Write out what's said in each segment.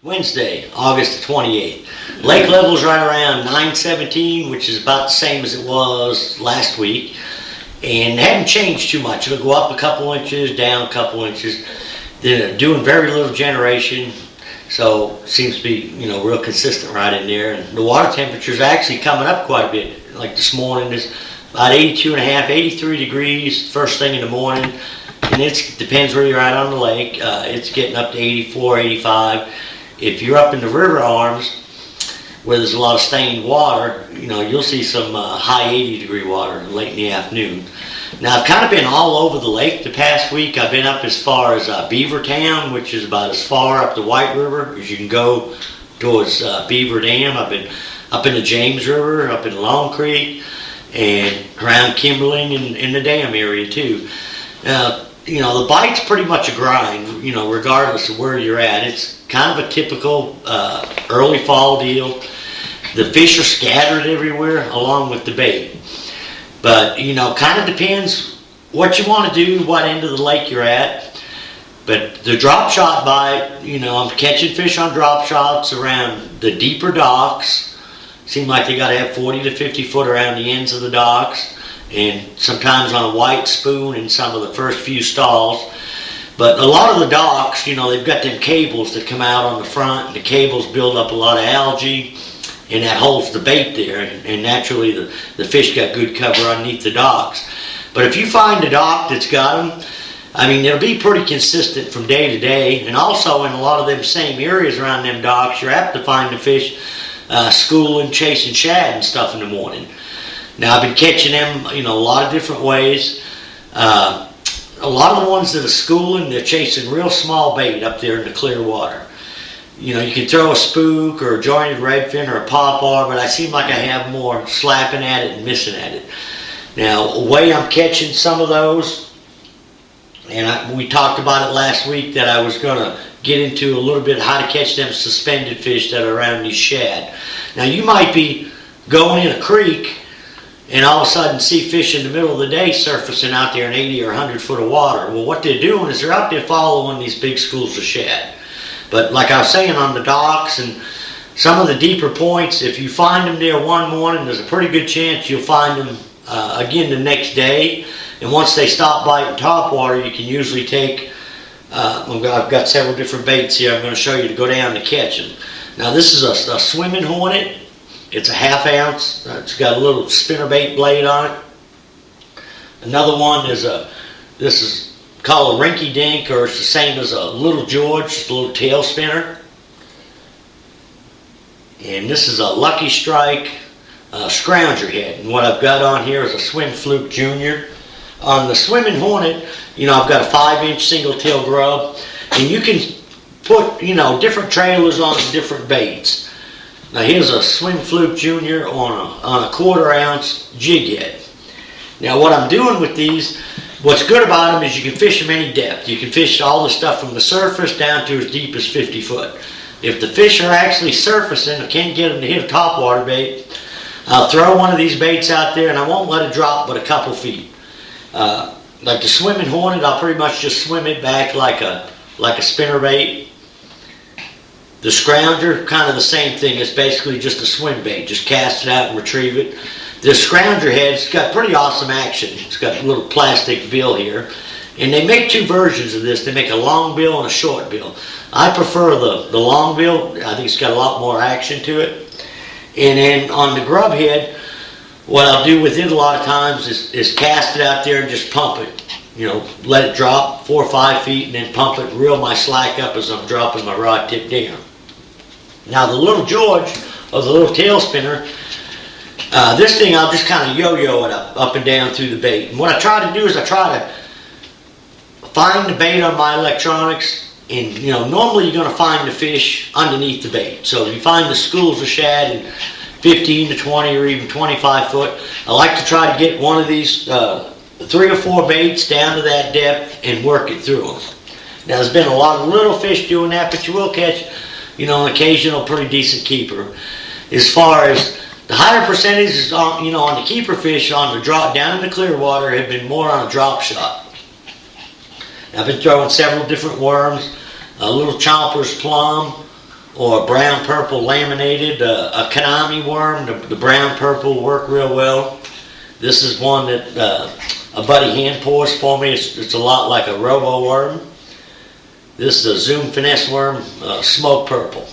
Wednesday, August the 28th. Lake level's right around 917, which is about the same as it was last week. And haven't changed too much. It'll go up a couple inches, down a couple inches. They're doing very little generation, so it seems to be, real consistent right in there. And the water temperature's actually coming up quite a bit. Like this morning is about 82 and a half, 83 degrees first thing in the morning. And it depends where you're at on the lake. It's getting up to 84, 85. If you're up in the river arms, where there's a lot of stained water, you'll see some high 80-degree water late in the afternoon. Now, I've kind of been all over the lake the past week. I've been up as far as Beaver Town, which is about as far up the White River as you can go towards Beaver Dam. I've been up in the James River, up in Long Creek, and around Kimberling and in the dam area too. Now, the bite's pretty much a grind, regardless of where you're at. It's kind of a typical early fall deal. The fish are scattered everywhere along with the bait. But, kind of depends what you want to do, what end of the lake you're at. But the drop shot bite, I'm catching fish on drop shots around the deeper docks. Seem like they got to have 40 to 50 foot around the ends of the docks. And sometimes on a white spoon in some of the first few stalls. But a lot of the docks, they've got them cables that come out on the front, and the cables build up a lot of algae, and that holds the bait there, and naturally the fish got good cover underneath the docks. But if you find a dock that's got them, it'll be pretty consistent from day to day, and also in a lot of them same areas around them docks, you're apt to find the fish schooling, chasing shad and stuff in the morning. Now, I've been catching them, a lot of different ways. A lot of the ones that are schooling, they're chasing real small bait up there in the clear water. You can throw a spook or a jointed redfin or a popper, but I seem like I have more slapping at it and missing at it. Now, the way I'm catching some of those, and we talked about it last week that I was going to get into a little bit how to catch them suspended fish that are around these shad. Now, you might be going in a creek and all of a sudden see fish in the middle of the day surfacing out there in 80 or 100 foot of water. Well, what they're doing is they're out there following these big schools of shad. But like I was saying, on the docks and some of the deeper points, if you find them there one morning, there's a pretty good chance you'll find them again the next day. And once they stop biting topwater, you can usually take, I've got several different baits here I'm going to show you to go down to catch them. Now, this is a swimming hornet. It's a ½ ounce. It's got a little spinnerbait blade on it. Another one is this is called a rinky dink, or it's the same as a little George, just a little tail spinner. And this is a Lucky Strike scrounger head. And what I've got on here is a Swim Fluke Junior. On the swimming hornet, I've got a 5-inch single tail grub, and you can put different trailers on different baits. Now, here's a Swim Fluke Junior on a 1/4 ounce jig head. Now, what I'm doing with these, what's good about them is you can fish them any depth. You can fish all the stuff from the surface down to as deep as 50 foot. If the fish are actually surfacing, I can't get them to hit a topwater bait, I'll throw one of these baits out there and I won't let it drop but a couple feet. Like the swimming hornet, I'll pretty much just swim it back like a spinnerbait. The scrounger, kind of the same thing. It's basically just a swim bait. Just cast it out and retrieve it. The scrounger head's got pretty awesome action. It's got a little plastic bill here. And they make two versions of this. They make a long bill and a short bill. I prefer the long bill. I think it's got a lot more action to it. And then on the grub head, what I'll do with it a lot of times is cast it out there and just pump it. Let it drop 4 or 5 feet and then pump it, reel my slack up as I'm dropping my rod tip down. Now, the little George, or the little tail spinner, this thing I'll just kind of yo-yo it up and down through the bait. And what I try to do is I try to find the bait on my electronics, and normally you're going to find the fish underneath the bait. So if you find the schools of shad in 15 to 20 or even 25 foot, I like to try to get one of these 3 or 4 baits down to that depth and work it through them. Now, there's been a lot of little fish doing that, but you will catch an occasional pretty decent keeper. As far as the higher percentages on, on the keeper fish on the drop down in the clear water have been more on a drop shot. I've been throwing several different worms, a little Chomper's plum, or a brown-purple laminated, a Konami worm. The brown-purple work real well. This is one that a buddy hand pours for me. It's a lot like a robo worm. This is a Zoom Finesse worm, smoke purple.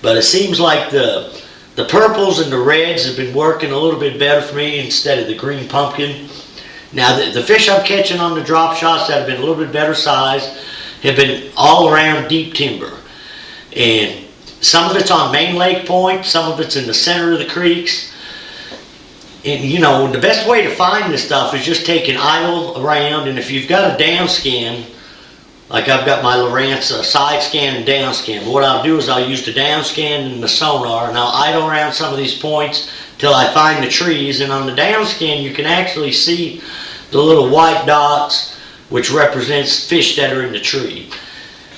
But it seems like the purples and the reds have been working a little bit better for me instead of the green pumpkin. Now the fish I'm catching on the drop shots that have been a little bit better size have been all around deep timber. And some of it's on main lake point, some of it's in the center of the creeks. And you know, the best way to find this stuff is just take an idle around, and if you've got a down scan, like I've got my Lowrance side scan and down scan, what I'll do is I'll use the down scan and the sonar, and I'll idle around some of these points till I find the trees. And on the down scan you can actually see the little white dots, which represents fish that are in the tree.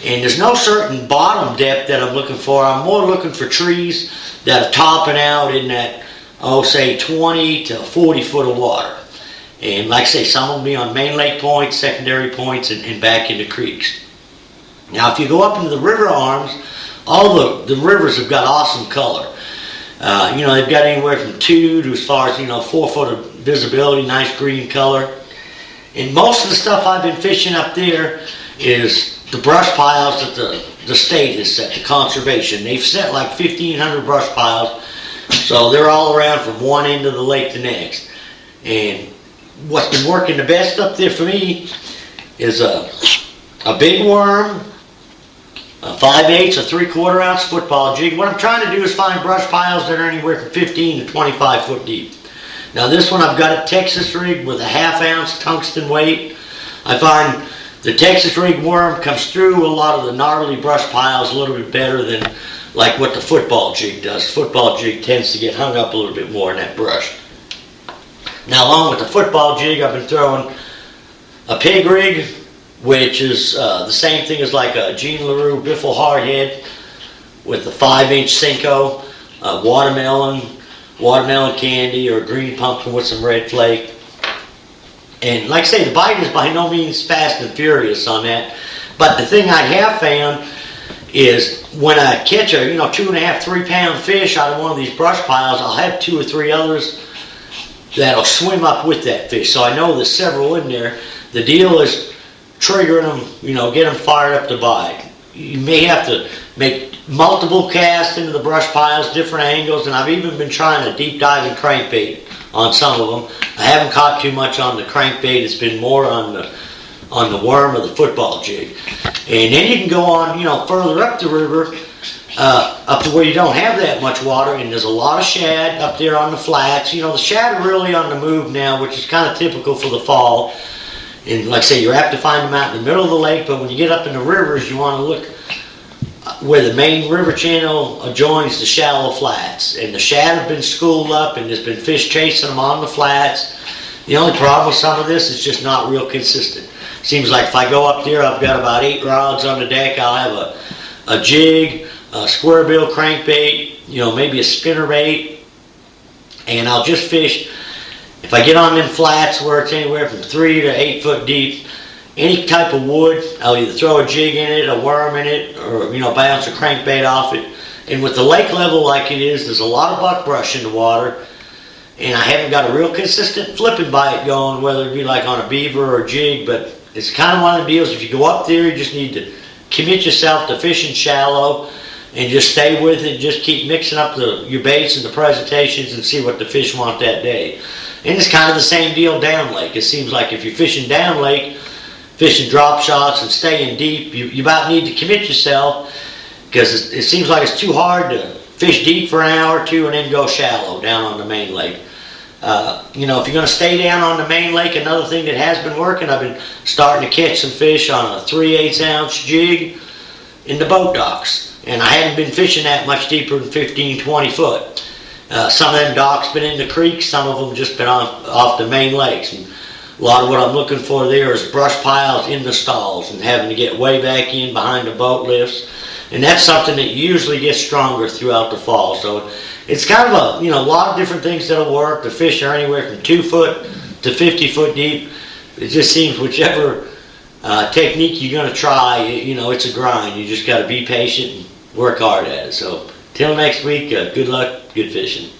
And there's no certain bottom depth that I'm looking for. I'm more looking for trees that are topping out in that, say 20 to 40 foot of water. And like I say, some will be on main lake points, secondary points, and back into creeks. Now if you go up into the river arms, all the rivers have got awesome color. You know, they've got anywhere from 2 to as far as 4 foot of visibility, nice green color. And most of the stuff I've been fishing up there is the brush piles that the state has set, the conservation. They've set like 1,500 brush piles, so they're all around from one end of the lake to the next. And what's been working the best up there for me is a big worm, a 5/8 or 3/4 ounce football jig. What I'm trying to do is find brush piles that are anywhere from 15 to 25 foot deep. Now this one I've got a Texas rig with a 1/2 ounce tungsten weight. I find the Texas rig worm comes through a lot of the gnarly brush piles a little bit better than like what the football jig does. Football jig tends to get hung up a little bit more in that brush. Now along with the football jig, I've been throwing a pig rig, which is the same thing as like a Jean LaRue biffle hardhead with a 5-inch Cinco, watermelon candy, or green pumpkin with some red flake. And like I say, the bite is by no means fast and furious on that. But the thing I have found is when I catch a 2.5, 3 pound fish out of one of these brush piles, I'll have 2 or 3 others that'll swim up with that fish. So I know there's several in there. The deal is triggering them, get them fired up to bite. You may have to make multiple casts into the brush piles, different angles, and I've even been trying to deep dive in crankbait on some of them. I haven't caught too much on the crankbait. It's been more on the worm or the football jig. And then you can go on, further up the river, up to where you don't have that much water, and there's a lot of shad up there on the flats. The shad are really on the move now, which is kind of typical for the fall. And like I say, you're apt to find them out in the middle of the lake, but when you get up in the rivers, you want to look where the main river channel adjoins the shallow flats. And the shad have been schooled up, and there's been fish chasing them on the flats. The only problem with some of this is just not real consistent. Seems like if I go up there, I've got about 8 rods on the deck. I'll have a jig, a square bill crankbait, maybe a spinner bait, and I'll just fish. If I get on them flats where it's anywhere from 3 to 8 foot deep, any type of wood, I'll either throw a jig in it, a worm in it, or bounce a crankbait off it. And with the lake level like it is, there's a lot of buckbrush in the water, and I haven't got a real consistent flipping bite going, whether it be like on a beaver or a jig. But it's kind of one of the deals, if you go up there, you just need to commit yourself to fishing shallow and just stay with it. Just keep mixing up your baits and the presentations and see what the fish want that day. And it's kind of the same deal down lake. It seems like if you're fishing down lake, fishing drop shots and staying deep, you about need to commit yourself, because it seems like it's too hard to fish deep for an hour or two and then go shallow down on the main lake. If you're going to stay down on the main lake, another thing that has been working, I've been starting to catch some fish on a 3/8 ounce jig in the boat docks. And I hadn't been fishing that much deeper than 15, 20 foot. Some of them docks been in the creeks, some of them just been off the main lakes. And a lot of what I'm looking for there is brush piles in the stalls and having to get way back in behind the boat lifts. And that's something that usually gets stronger throughout the fall. So it's kind of a lot of different things that'll work. The fish are anywhere from 2 foot to 50 foot deep. It just seems whichever technique you're going to try, it's a grind. You just got to be patient work hard at it. So till next week, good luck, good fishing.